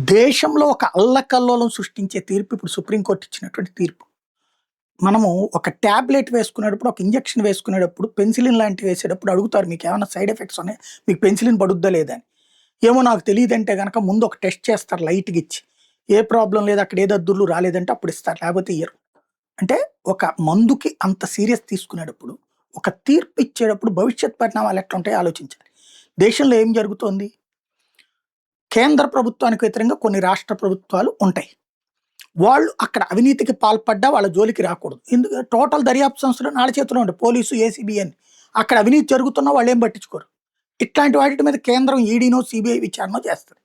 దేశంలో ఒక అల్లకల్లోలం సృష్టించే తీర్పు ఇప్పుడు సుప్రీంకోర్టు ఇచ్చినటువంటి తీర్పు. మనము ఒక టాబ్లెట్ వేసుకునేటప్పుడు, ఒక ఇంజెక్షన్ వేసుకునేటప్పుడు, పెన్సిలిన్ లాంటివి వేసేటప్పుడు అడుగుతారు మీకేమన్నా సైడ్ ఎఫెక్ట్స్ ఉన్నాయా? మీకు పెన్సిలిన్ పడుద్దా లేదా అని. ఏమో నాకు తెలీదంటే గనక ముందు ఒక టెస్ట్ చేస్తారు లైట్‌గా ఇచ్చి. ఏ ప్రాబ్లమ్ లేదు, అక్కడ ఏ దద్దుర్లు రాలేదంటే అప్పుడు ఇస్తారు. లేకపోతే ఇయ్యరు. అంటే ఒక మందుకి అంత సీరియస్ తీసుకునేటప్పుడు, ఒక తీర్పు ఇచ్చేటప్పుడు భవిష్యత్ పరిణామాలు ఎట్లుంటాయో ఆలోచించాలి. దేశంలో ఏం జరుగుతోంది? కేంద్ర ప్రభుత్వానికి వ్యతిరేకంగా కొన్ని రాష్ట్ర ప్రభుత్వాలు ఉంటాయి. వాళ్ళు అక్కడ అవినీతికి పాల్పడ్డా వాళ్ళ జోలికి రాకూడదు. టోటల్ దర్యాప్తు సంస్థలు వాళ్ళ చేతిలో ఉంటాయి. పోలీసు, ఏసీబీ అని. అక్కడ అవినీతి జరుగుతున్నా వాళ్ళేం పట్టించుకోరు. ఇట్లాంటి వాటి మీద కేంద్రం ఈడీనో, సీబీఐ విచారణ చేస్తది.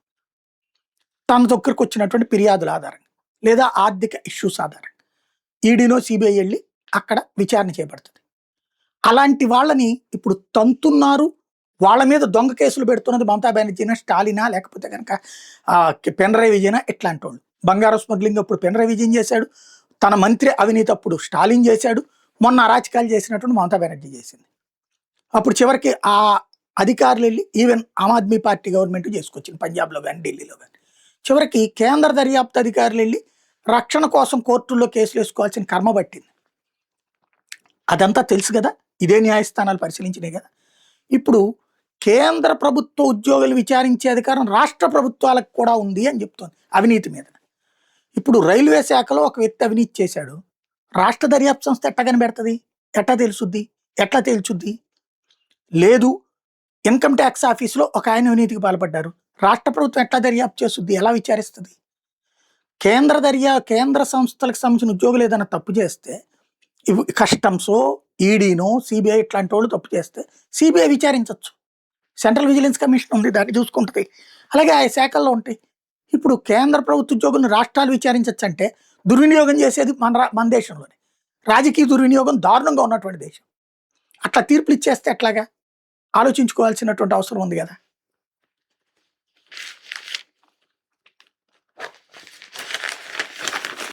తన దగ్గరకు వచ్చినటువంటి ఫిర్యాదుల ఆధారంగా. లేదా ఆర్థిక ఇష్యూస్ ఆధారంగా. ఈడీనో, సీబీఐ ఎళ్లి అక్కడ విచారణ చేపడుతది. అలాంటి వాళ్ళని ఇప్పుడు తంతున్నారు. వాళ్ళ మీద దొంగ కేసులు పెడుతున్నది మమతా బెనర్జీనా, స్టాలినా, లేకపోతే గనక పినరయి విజయనా ఇట్లాంటోళ్ళు. బంగారం స్మగ్లింగ్ అప్పుడు పినరయి విజయన్ చేశాడు. తన మంత్రి అవినీతి అప్పుడు స్టాలిన్ చేశాడు. మొన్న అరాచకాలు చేసినటువంటి మమతా బెనర్జీ చేసింది. అప్పుడు చివరికి ఆ అధికారులు వెళ్ళి even Aam Aadmi party government చేసుకొచ్చింది పంజాబ్‌లో గాని, ఢిల్లీలో గాని. చివరికి కేంద్ర దర్యాప్తు అధికారులు వెళ్ళి రక్షణ కోసం కోర్టుల్లో కేసులు వేసుకోవాల్సిన కర్మ పట్టింది. అదంతా తెలుసు కదా! ఇదే న్యాయస్థానాలు పరిశీలించినాయి కదా! ఇప్పుడు కేంద్ర ప్రభుత్వ ఉద్యోగులు విచారించే అధికారం రాష్ట్ర ప్రభుత్వాలకు కూడా ఉంది అని చెప్తోంది అవినీతి మీద. ఇప్పుడు రైల్వే శాఖలో ఒక వ్యక్తి అవినీతి చేశాడు. రాష్ట్ర దర్యాప్తు సంస్థ ఎట్లా కనిపెడుతుంది? ఎట్లా తెలుసుద్ది? ఎట్లా తేల్చుద్ది? లేదు, ఇన్కమ్ ట్యాక్స్ ఆఫీస్‌లో ఒక ఆయన అవినీతికి పాల్పడ్డారు. రాష్ట్ర ప్రభుత్వం ఎట్లా దర్యాప్తు చేస్తుంది? ఎలా విచారిస్తుంది? కేంద్ర సంస్థలకు సంబంధించిన ఉద్యోగులు ఏదైనా తప్పు చేస్తే కస్టమ్సో, ఈడీనో, సీబీఐ ఇట్లాంటి వాళ్ళు తప్పు చేస్తే సీబీఐ విచారించొచ్చు. సెంట్రల్ విజిలెన్స్ కమిషన్ ఉంది, దాన్ని చూసుకుంటది. అలాగే ఆ శాఖల్లో ఉంటాయి. ఇప్పుడు కేంద్ర ప్రభుత్వ ఉద్యోగులను రాష్ట్రాలు విచారించొచ్చంటే దుర్వినియోగం చేసేది మన దేశంలోనే. రాజకీయ దుర్వినియోగం దారుణంగా ఉన్నటువంటి దేశం. అట్లా తీర్పులు ఇచ్చేస్తే ఎట్లాగా? ఆలోచించుకోవాల్సినటువంటి అవసరం ఉంది కదా!